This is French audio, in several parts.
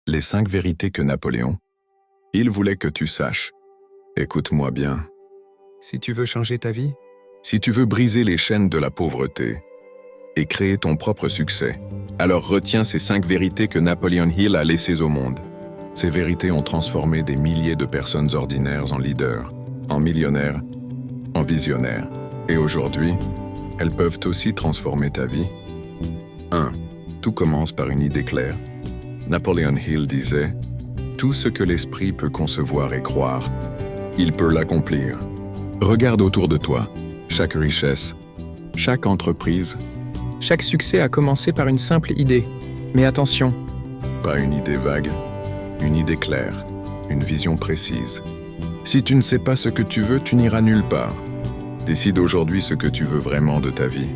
Les 5 vérités que Napoléon. Il voulait que tu saches. Écoute-moi bien. Si tu veux changer ta vie, Si tu veux briser les chaînes de la pauvreté et créer ton propre succès, alors retiens ces 5 vérités que Napoleon Hill a laissées au monde. Ces vérités ont transformé des milliers de personnes ordinaires en leaders, en millionnaires, en visionnaires. Et aujourd'hui, elles peuvent aussi transformer ta vie. 1. Tout commence par une idée claire. Napoleon Hill disait « Tout ce que l'esprit peut concevoir et croire, il peut l'accomplir. » Regarde autour de toi. Chaque richesse, chaque entreprise, Chaque succès a commencé par une simple idée. Mais attention, pas une idée vague, une idée claire, une vision précise. Si tu ne sais pas ce que tu veux, tu n'iras nulle part. Décide aujourd'hui ce que tu veux vraiment de ta vie.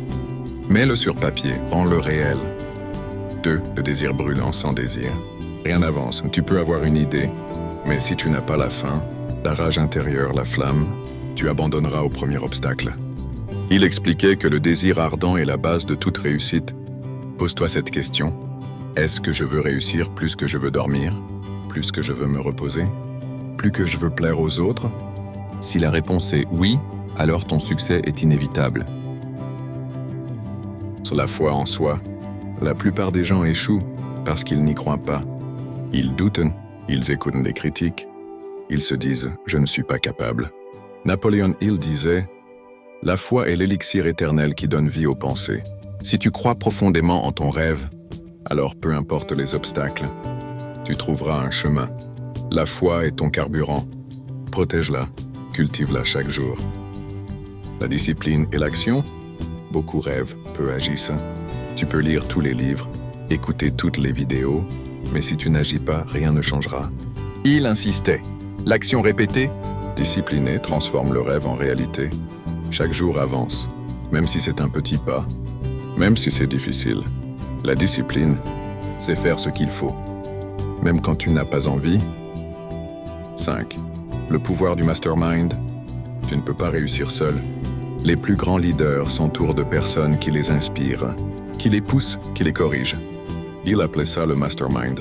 Mets-le sur papier, rends-le réel. 2. Le désir brûlant sans désir. Rien n'avance, tu peux avoir une idée, mais si tu n'as pas la faim, la rage intérieure, la flamme, tu abandonneras au premier obstacle. Il expliquait que le désir ardent est la base de toute réussite. Pose-toi cette question. Est-ce que je veux réussir plus que je veux dormir? Plus que je veux me reposer? Plus que je veux plaire aux autres? Si la réponse est oui, alors ton succès est inévitable. Sur la foi en soi, la plupart des gens échouent parce qu'ils n'y croient pas. Ils doutent, ils écoutent les critiques, ils se disent « je ne suis pas capable ». Napoleon Hill disait « La foi est l'élixir éternel qui donne vie aux pensées. Si tu crois profondément en ton rêve, alors peu importe les obstacles, tu trouveras un chemin. La foi est ton carburant. Protège-la, cultive-la chaque jour. La discipline et l'action, beaucoup rêvent, peu agissent. Tu peux lire tous les livres, écouter toutes les vidéos, mais si tu n'agis pas, rien ne changera. Il insistait. L'action répétée, disciplinée, transforme le rêve en réalité. Chaque jour avance, même si c'est un petit pas, même si c'est difficile. La discipline, c'est faire ce qu'il faut, même quand tu n'as pas envie. 5. Le pouvoir du mastermind. Tu ne peux pas réussir seul. Les plus grands leaders s'entourent de personnes qui les inspirent, qui les poussent, qui les corrigent. Il appelait ça le mastermind.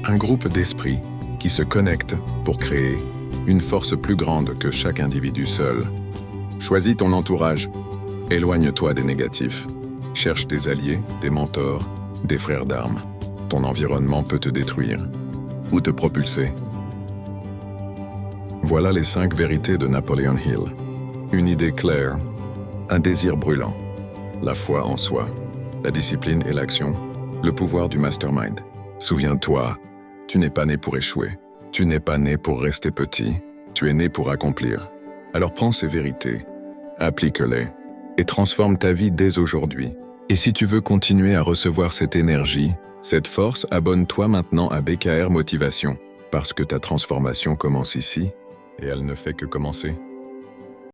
Un groupe d'esprits qui se connectent pour créer une force plus grande que chaque individu seul. Choisis ton entourage. Éloigne-toi des négatifs. Cherche des alliés, des mentors, des frères d'armes. Ton environnement peut te détruire ou te propulser. Voilà les 5 vérités de Napoleon Hill. Une idée claire, un désir brûlant, la foi en soi, la discipline et l'action, le pouvoir du mastermind. Souviens-toi, tu n'es pas né pour échouer. Tu n'es pas né pour rester petit. Tu es né pour accomplir. Alors prends ces vérités, applique-les et transforme ta vie dès aujourd'hui. Et si tu veux continuer à recevoir cette énergie, cette force, abonne-toi maintenant à BKR Motivation, parce que ta transformation commence ici et elle ne fait que commencer.